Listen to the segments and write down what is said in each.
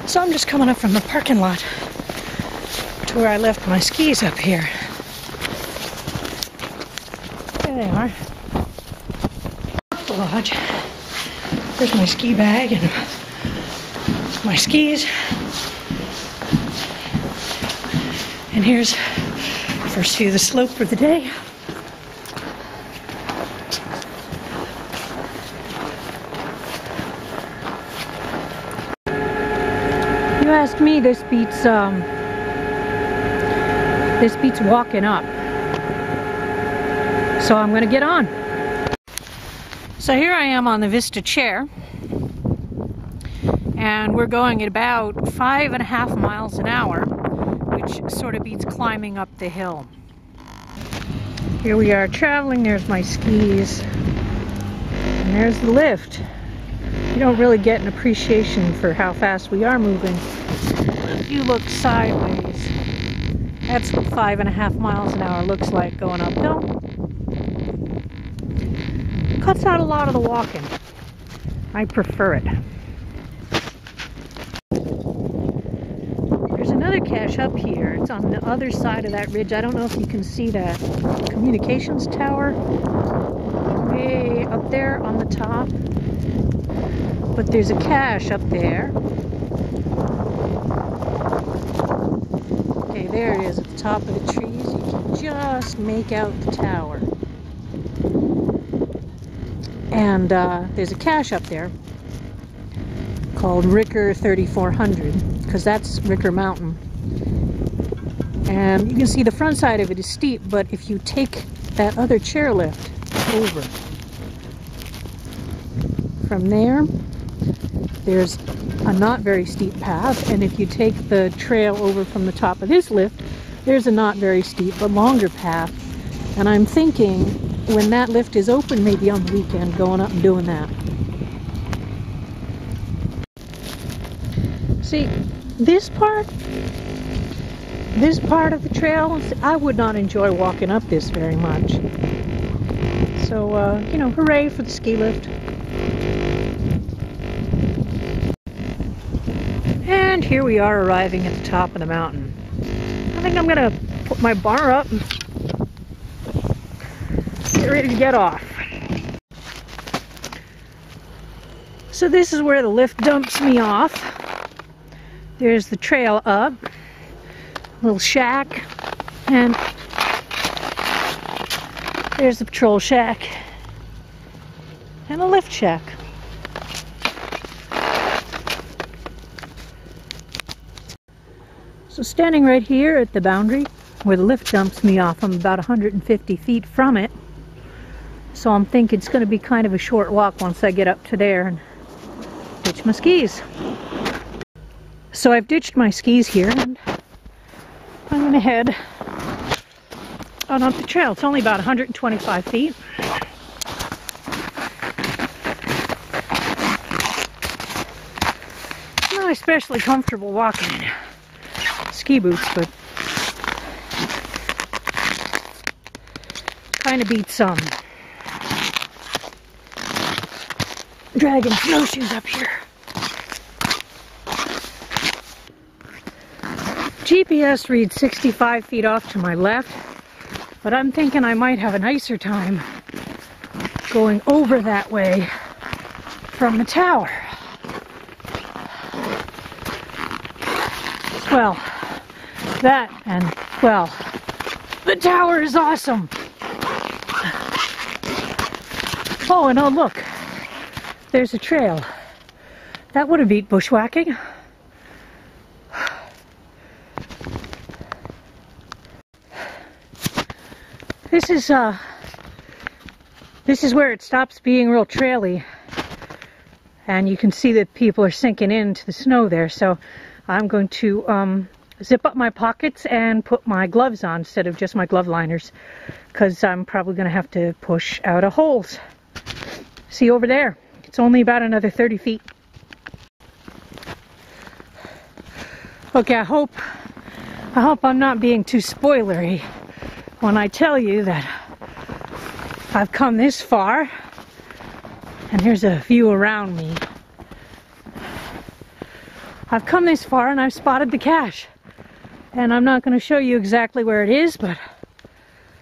So I'm just coming up from the parking lot to where I left my skis up here. There they are. The lodge. There's my ski bag and my skis. And here's the first view of the slope for the day. You asked me, this beats walking up. So I'm gonna get on. So here I am on the Vista chair, and we're going at about 5.5 miles an hour, which sort of beats climbing up the hill. Here we are traveling. There's my skis, and there's the lift. You don't really get an appreciation for how fast we are moving. If you look sideways, that's what 5.5 miles an hour looks like going uphill. Cuts out a lot of the walking. I prefer it. There's another cache up here. It's on the other side of that ridge. I don't know if you can see that communications tower way up there on the top. But there's a cache up there. Okay, there it is at the top of the trees. You can just make out the tower. And there's a cache up there called Ricker 3400, because that's Ricker Mountain. And you can see the front side of it is steep, but if you take that other chairlift over from there, there's a not very steep path, and if you take the trail over from the top of this lift, there's a not very steep but longer path. And I'm thinking, when that lift is open, maybe on the weekend, going up and doing that. See, this part of the trail, I would not enjoy walking up this very much. So, you know, hooray for the ski lift. And here we are arriving at the top of the mountain. I think I'm gonna put my bar up and get ready to get off. So this is where the lift dumps me off. There's the trail up, little shack, and there's the patrol shack and a lift shack. So standing right here at the boundary where the lift dumps me off, I'm about 150 feet from it. So I'm thinking it's going to be kind of a short walk once I get up to there and ditch my skis. So I've ditched my skis here, and I'm going to head out up the trail. It's only about 125 feet. I'm not especially comfortable walking in ski boots, but kind of beats dragging snowshoes up here. GPS reads 65 feet off to my left, but I'm thinking I might have a nicer time going over that way from the tower. Well, that and, well, the tower is awesome. Oh, and oh look, there's a trail. That would have beat bushwhacking. This is where it stops being real traily, and you can see that people are sinking into the snow there. So I'm going to zip up my pockets and put my gloves on instead of just my glove liners, because I'm probably going to have to push out of holes. See over there? It's only about another 30 feet. Okay, I hope I'm not being too spoilery when I tell you that I've come this far, and here's a view around me. I've come this far and I've spotted the cache. And I'm not going to show you exactly where it is, but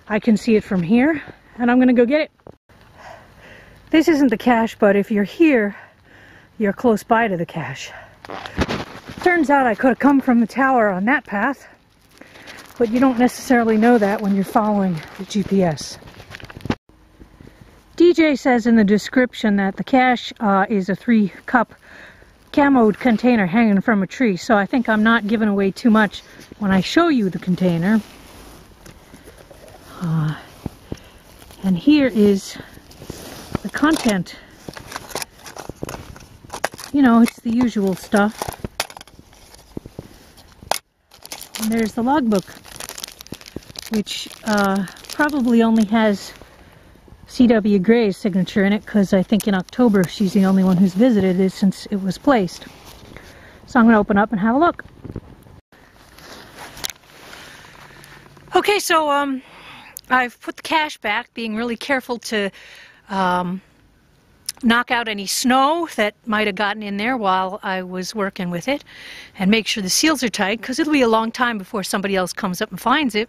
I can see it from here, and I'm going to go get it. This isn't the cache, but if you're here, you're close by to the cache. Turns out I could have come from the tower on that path, but you don't necessarily know that when you're following the GPS. DJ says in the description that the cache is a 3-cup camoed container hanging from a tree, so I think I'm not giving away too much when I show you the container. And here is the content. You know, it's the usual stuff. And there's the logbook, which probably only has C.W. Gray's signature in it, because I think in October she's the only one who's visited it since it was placed. So I'm going to open up and have a look. Okay, so I've put the cache back, being really careful to knock out any snow that might have gotten in there while I was working with it, and make sure the seals are tight, because it'll be a long time before somebody else comes up and finds it.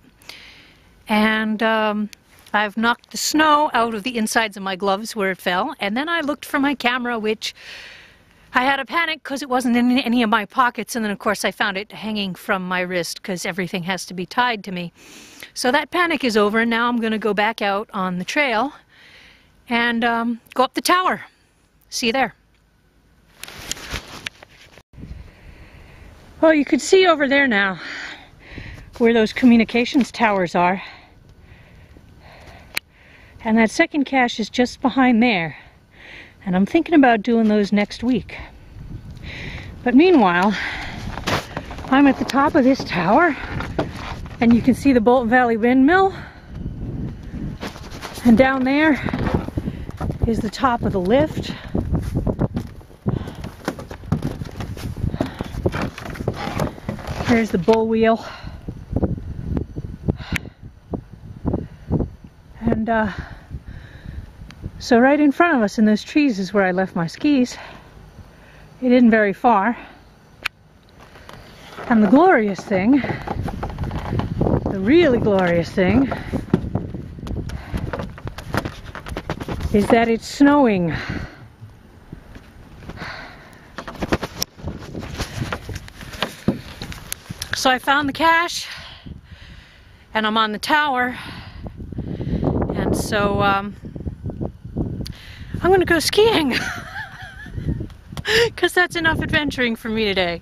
And I've knocked the snow out of the insides of my gloves where it fell, and then I looked for my camera, which I had a panic because it wasn't in any of my pockets, and then of course I found it hanging from my wrist because everything has to be tied to me. So that panic is over, and now I'm going to go back out on the trail and go up the tower. See you there. Well, you could see over there now where those communications towers are. And that second cache is just behind there. And I'm thinking about doing those next week. But meanwhile, I'm at the top of this tower, and you can see the Bolton Valley Windmill. And down there is the top of the lift. Here's the bull wheel. And so right in front of us in those trees is where I left my skis. It isn't very far. And the glorious thing, the really glorious thing, is that it's snowing. So I found the cache, and I'm on the tower, and so I'm gonna go skiing because that's enough adventuring for me today.